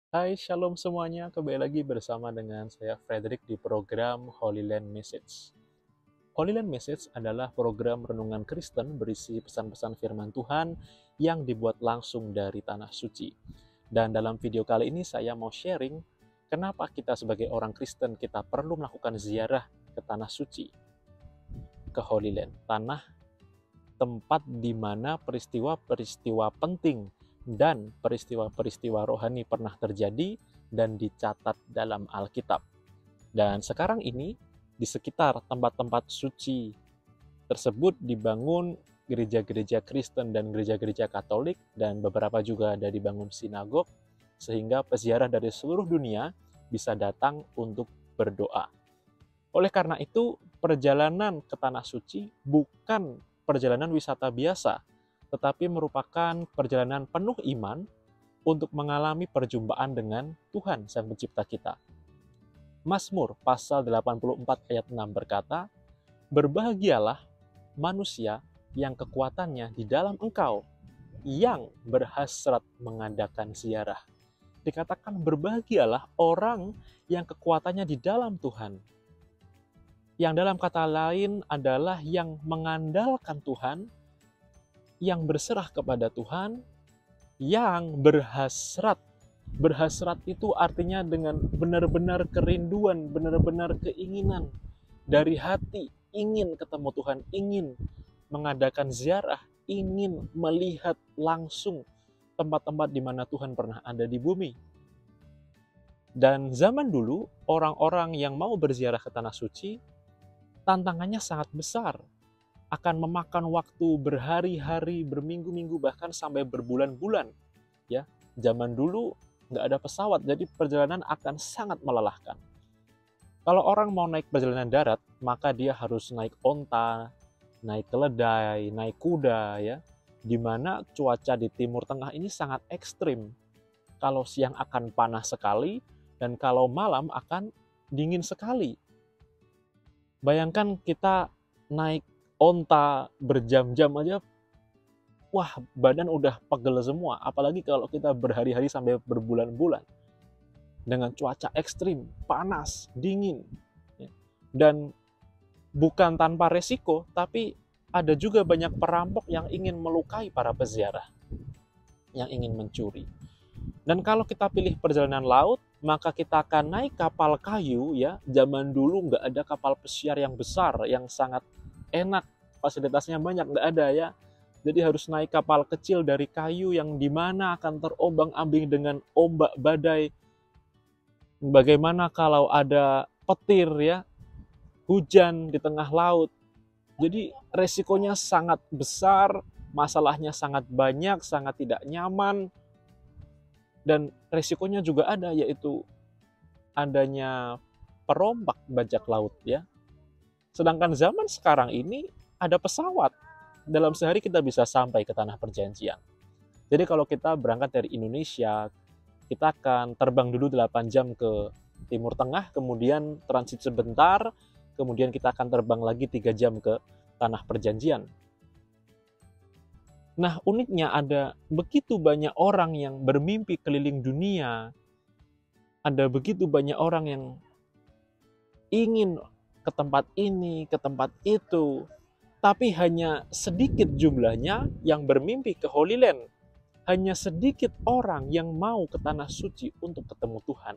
Hai, shalom semuanya. Kembali lagi bersama dengan saya Frederick di program Holy Land Message. Holy Land Message adalah program renungan Kristen berisi pesan-pesan firman Tuhan yang dibuat langsung dari Tanah Suci. Dan dalam video kali ini saya mau sharing kenapa kita sebagai orang Kristen kita perlu melakukan ziarah ke Tanah Suci, ke Holy Land, tanah tempat di mana peristiwa-peristiwa penting dan peristiwa-peristiwa rohani pernah terjadi dan dicatat dalam Alkitab. Dan sekarang ini, di sekitar tempat-tempat suci tersebut dibangun gereja-gereja Kristen dan gereja-gereja Katolik, dan beberapa juga ada dibangun sinagog, sehingga peziarah dari seluruh dunia bisa datang untuk berdoa. Oleh karena itu, perjalanan ke Tanah Suci bukan perjalanan wisata biasa, tetapi merupakan perjalanan penuh iman untuk mengalami perjumpaan dengan Tuhan Sang Pencipta kita. Mazmur pasal 84 ayat 6 berkata, "Berbahagialah manusia yang kekuatannya di dalam Engkau, yang berhasrat mengadakan ziarah." Dikatakan berbahagialah orang yang kekuatannya di dalam Tuhan. Yang dalam kata lain adalah yang mengandalkan Tuhan, yang berserah kepada Tuhan, yang berhasrat. Berhasrat itu artinya dengan benar-benar kerinduan, benar-benar keinginan dari hati, ingin ketemu Tuhan, ingin mengadakan ziarah, ingin melihat langsung tempat-tempat di mana Tuhan pernah ada di bumi. Dan zaman dulu, orang-orang yang mau berziarah ke Tanah Suci, tantangannya sangat besar. Akan memakan waktu berhari-hari, berminggu-minggu, bahkan sampai berbulan-bulan. Ya, zaman dulu nggak ada pesawat, jadi perjalanan akan sangat melelahkan. Kalau orang mau naik perjalanan darat, maka dia harus naik onta, naik keledai, naik kuda, ya. Di mana cuaca di Timur Tengah ini sangat ekstrim. Kalau siang akan panas sekali, dan kalau malam akan dingin sekali. Bayangkan kita naik onta berjam-jam aja, wah badan udah pegel semua. Apalagi kalau kita berhari-hari sampai berbulan-bulan. Dengan cuaca ekstrim, panas, dingin. Dan bukan tanpa resiko, tapi ada juga banyak perampok yang ingin melukai para peziarah, yang ingin mencuri. Dan kalau kita pilih perjalanan laut, maka kita akan naik kapal kayu, ya. Zaman dulu nggak ada kapal pesiar yang besar, yang sangat enak, fasilitasnya banyak, nggak ada, ya. Jadi harus naik kapal kecil dari kayu yang dimana akan terombang-ambing dengan ombak badai. Bagaimana kalau ada petir, ya, hujan di tengah laut. Jadi resikonya sangat besar, masalahnya sangat banyak, sangat tidak nyaman, dan resikonya juga ada, yaitu adanya perombak bajak laut, ya. Sedangkan zaman sekarang ini ada pesawat. Dalam sehari kita bisa sampai ke tanah perjanjian. Jadi kalau kita berangkat dari Indonesia, kita akan terbang dulu 8 jam ke Timur Tengah, kemudian transit sebentar, kemudian kita akan terbang lagi 3 jam ke tanah perjanjian. Nah, uniknya ada begitu banyak orang yang bermimpi keliling dunia, ada begitu banyak orang yang ingin ke tempat ini, ke tempat itu, tapi hanya sedikit jumlahnya yang bermimpi ke Holy Land. Hanya sedikit orang yang mau ke Tanah Suci untuk ketemu Tuhan.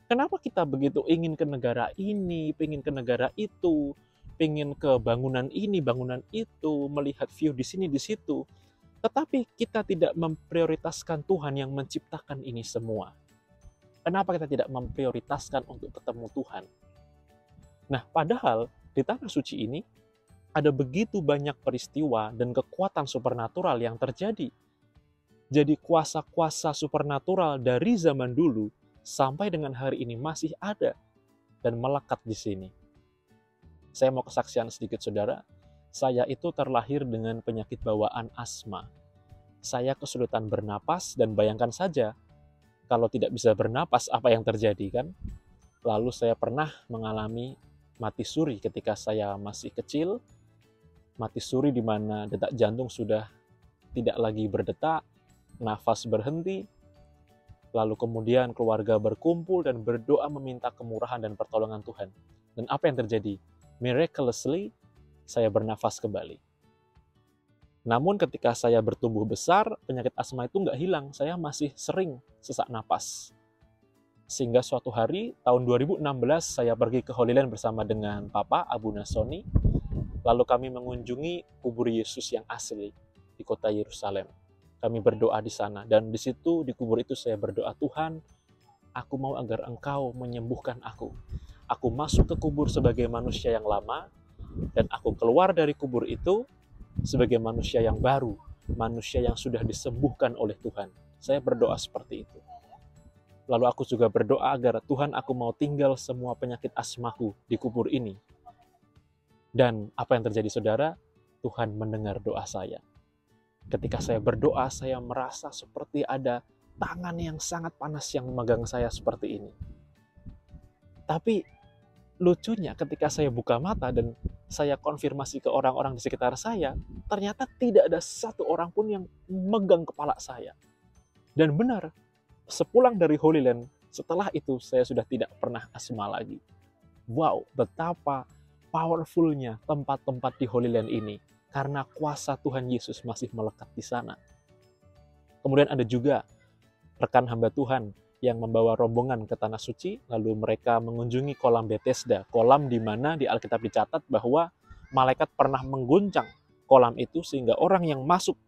Kenapa kita begitu ingin ke negara ini, pengen ke negara itu, pengen ke bangunan ini, bangunan itu, melihat view di sini, di situ, tetapi kita tidak memprioritaskan Tuhan yang menciptakan ini semua. Kenapa kita tidak memprioritaskan untuk ketemu Tuhan? Nah, padahal di Tanah Suci ini ada begitu banyak peristiwa dan kekuatan supernatural yang terjadi. Jadi kuasa-kuasa supernatural dari zaman dulu sampai dengan hari ini masih ada dan melekat di sini. Saya mau kesaksian sedikit, saudara. Saya itu terlahir dengan penyakit bawaan asma. Saya kesulitan bernapas, dan bayangkan saja kalau tidak bisa bernapas apa yang terjadi, kan? Lalu saya pernah mengalami mati suri ketika saya masih kecil. Mati suri di mana detak jantung sudah tidak lagi berdetak, nafas berhenti. Lalu kemudian keluarga berkumpul dan berdoa meminta kemurahan dan pertolongan Tuhan. Dan apa yang terjadi? Miraculously, saya bernafas kembali. Namun ketika saya bertumbuh besar, penyakit asma itu nggak hilang. Saya masih sering sesak napas. Sehingga suatu hari, tahun 2016, saya pergi ke Holy Land bersama dengan Papa, Abuna Sony. Lalu kami mengunjungi kubur Yesus yang asli di kota Yerusalem. Kami berdoa di sana, dan di situ, di kubur itu saya berdoa, Tuhan, aku mau agar Engkau menyembuhkan aku. Aku masuk ke kubur sebagai manusia yang lama, dan aku keluar dari kubur itu sebagai manusia yang baru, manusia yang sudah disembuhkan oleh Tuhan. Saya berdoa seperti itu. Lalu aku juga berdoa agar Tuhan, aku mau tinggal semua penyakit asmaku di kubur ini. Dan apa yang terjadi, saudara? Tuhan mendengar doa saya. Ketika saya berdoa, saya merasa seperti ada tangan yang sangat panas yang memegang saya seperti ini. Tapi lucunya ketika saya buka mata dan saya konfirmasi ke orang-orang di sekitar saya, ternyata tidak ada satu orang pun yang megang kepala saya. Dan benar, sepulang dari Holy Land, setelah itu saya sudah tidak pernah asma lagi. Wow, betapa powerfulnya tempat-tempat di Holy Land ini. Karena kuasa Tuhan Yesus masih melekat di sana. Kemudian ada juga rekan hamba Tuhan yang membawa rombongan ke Tanah Suci, lalu mereka mengunjungi kolam Bethesda, kolam di mana di Alkitab dicatat bahwa malaikat pernah mengguncang kolam itu sehingga orang yang masuk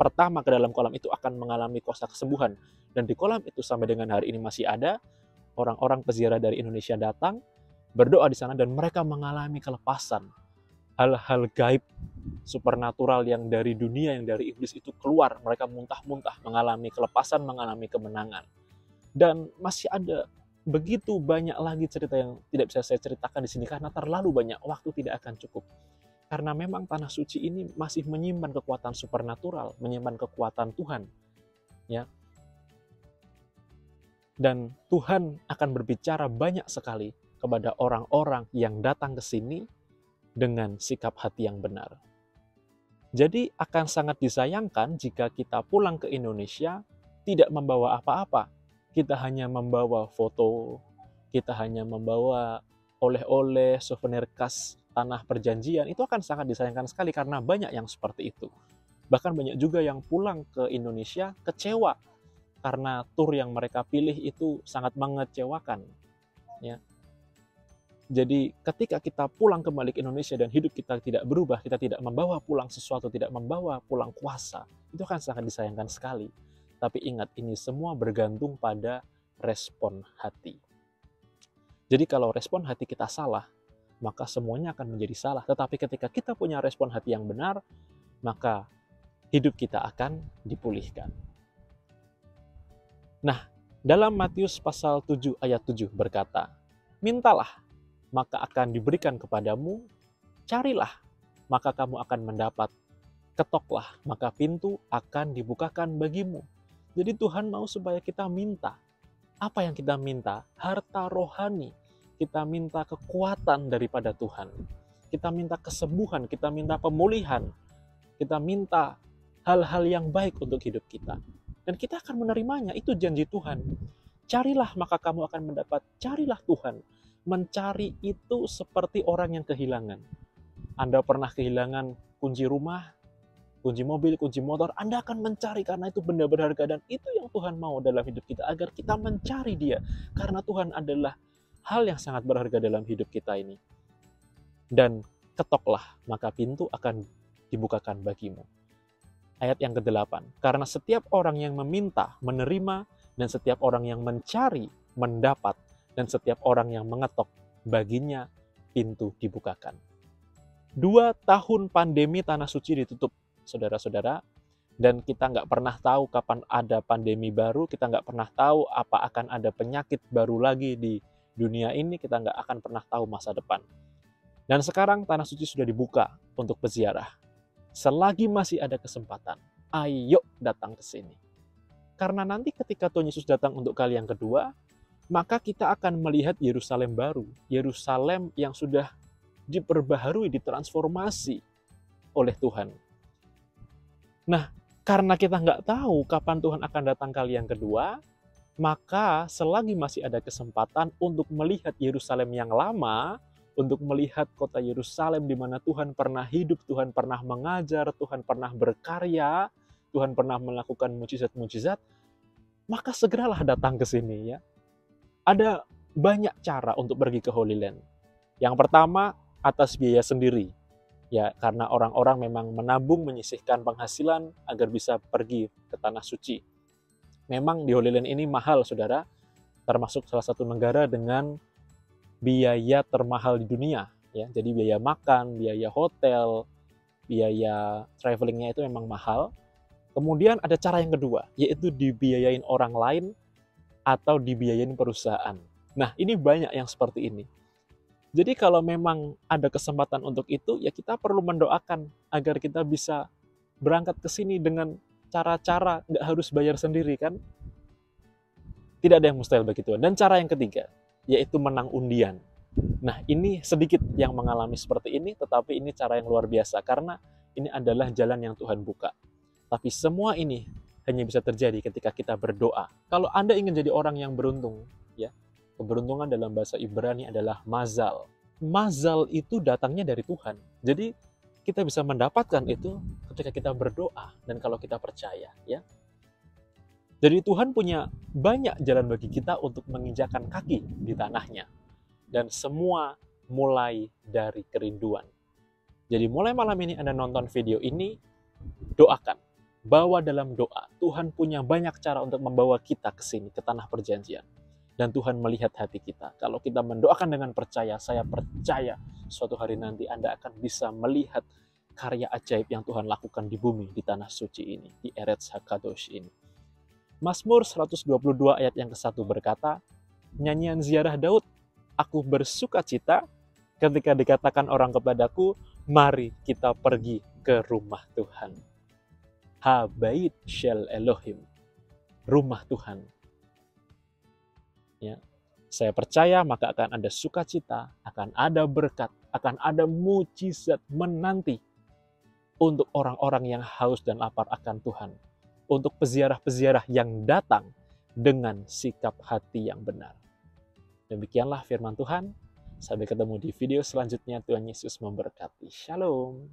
pertama ke dalam kolam itu akan mengalami kuasa kesembuhan. Dan di kolam itu sampai dengan hari ini masih ada orang-orang peziarah dari Indonesia datang, berdoa di sana dan mereka mengalami kelepasan. Hal-hal gaib, supernatural yang dari dunia, yang dari iblis itu keluar. Mereka muntah-muntah, mengalami kelepasan, mengalami kemenangan. Dan masih ada begitu banyak lagi cerita yang tidak bisa saya ceritakan di sini karena terlalu banyak, waktu tidak akan cukup. Karena memang Tanah Suci ini masih menyimpan kekuatan supernatural, menyimpan kekuatan Tuhan. Ya. Dan Tuhan akan berbicara banyak sekali kepada orang-orang yang datang ke sini dengan sikap hati yang benar. Jadi akan sangat disayangkan jika kita pulang ke Indonesia tidak membawa apa-apa. Kita hanya membawa foto, kita hanya membawa oleh-oleh, souvenir khas tanah perjanjian. Itu akan sangat disayangkan sekali karena banyak yang seperti itu. Bahkan banyak juga yang pulang ke Indonesia kecewa karena tur yang mereka pilih itu sangat mengecewakan. Ya. Jadi ketika kita pulang kembali ke Indonesia dan hidup kita tidak berubah, kita tidak membawa pulang sesuatu, tidak membawa pulang kuasa, itu akan sangat disayangkan sekali. Tapi ingat, ini semua bergantung pada respon hati. Jadi kalau respon hati kita salah, maka semuanya akan menjadi salah. Tetapi ketika kita punya respon hati yang benar, maka hidup kita akan dipulihkan. Nah, dalam Matius pasal 7 ayat 7 berkata, mintalah, maka akan diberikan kepadamu, carilah, maka kamu akan mendapat, ketoklah, maka pintu akan dibukakan bagimu. Jadi Tuhan mau supaya kita minta. Apa yang kita minta? Harta rohani. Kita minta kekuatan daripada Tuhan. Kita minta kesembuhan, kita minta pemulihan. Kita minta hal-hal yang baik untuk hidup kita. Dan kita akan menerimanya, itu janji Tuhan. Carilah, maka kamu akan mendapat. Carilah Tuhan. Mencari itu seperti orang yang kehilangan. Anda pernah kehilangan kunci rumah, kunci mobil, kunci motor, Anda akan mencari karena itu benda berharga dan itu yang Tuhan mau dalam hidup kita, agar kita mencari Dia. Karena Tuhan adalah hal yang sangat berharga dalam hidup kita ini. Dan ketoklah, maka pintu akan dibukakan bagimu. Ayat yang ke-8, karena setiap orang yang meminta, menerima, dan setiap orang yang mencari, mendapat, dan setiap orang yang mengetok, baginya pintu dibukakan. 2 tahun pandemi Tanah Suci ditutup, saudara-saudara, dan kita nggak pernah tahu kapan ada pandemi baru, kita nggak pernah tahu apa akan ada penyakit baru lagi di dunia ini, kita nggak akan pernah tahu masa depan. Dan sekarang Tanah Suci sudah dibuka untuk peziarah. Selagi masih ada kesempatan, ayo datang ke sini. Karena nanti ketika Tuhan Yesus datang untuk kali yang kedua, maka kita akan melihat Yerusalem baru, Yerusalem yang sudah diperbaharui, ditransformasi oleh Tuhan. Nah, karena kita nggak tahu kapan Tuhan akan datang kali yang kedua, Maka selagi masih ada kesempatan untuk melihat Yerusalem yang lama, untuk melihat kota Yerusalem di mana Tuhan pernah hidup, Tuhan pernah mengajar, Tuhan pernah berkarya, Tuhan pernah melakukan mujizat-mujizat, maka segeralah datang ke sini ya. Ada banyak cara untuk pergi ke Holy Land. Yang pertama, atas biaya sendiri. Ya, karena orang-orang memang menabung, menyisihkan penghasilan agar bisa pergi ke tanah suci. Memang di Holy Land ini mahal, saudara, termasuk salah satu negara dengan biaya termahal di dunia. Ya, jadi biaya makan, biaya hotel, biaya travelingnya itu memang mahal. Kemudian ada cara yang kedua, yaitu dibiayain orang lain atau dibiayain perusahaan. Nah, ini banyak yang seperti ini. Jadi kalau memang ada kesempatan untuk itu, ya kita perlu mendoakan agar kita bisa berangkat ke sini dengan cara-cara nggak harus bayar sendiri kan. Tidak ada yang mustahil bagi Tuhan. Dan cara yang ketiga, yaitu menang undian. Nah, ini sedikit yang mengalami seperti ini, tetapi ini cara yang luar biasa, karena ini adalah jalan yang Tuhan buka. Tapi semua ini hanya bisa terjadi ketika kita berdoa. Kalau Anda ingin jadi orang yang beruntung, ya, keberuntungan dalam bahasa Ibrani adalah mazal. Mazal itu datangnya dari Tuhan. Jadi kita bisa mendapatkan itu ketika kita berdoa dan kalau kita percaya, ya. Jadi Tuhan punya banyak jalan bagi kita untuk menginjakan kaki di tanahnya. Dan semua mulai dari kerinduan. Jadi mulai malam ini Anda nonton video ini, doakan. Bawa dalam doa. Tuhan punya banyak cara untuk membawa kita ke sini, ke tanah perjanjian. Dan Tuhan melihat hati kita. Kalau kita mendoakan dengan percaya, saya percaya suatu hari nanti Anda akan bisa melihat karya ajaib yang Tuhan lakukan di bumi, di tanah suci ini, di Eretz HaKadosh ini. Mazmur 122 ayat yang ke-1 berkata, nyanyian ziarah Daud, aku bersuka cita ketika dikatakan orang kepadaku, mari kita pergi ke rumah Tuhan. Habait Shel Elohim, rumah Tuhan. Ya, saya percaya maka akan ada sukacita, akan ada berkat, akan ada mujizat menanti untuk orang-orang yang haus dan lapar akan Tuhan. Untuk peziarah-peziarah yang datang dengan sikap hati yang benar. Demikianlah firman Tuhan. Sampai ketemu di video selanjutnya. Tuhan Yesus memberkati. Shalom.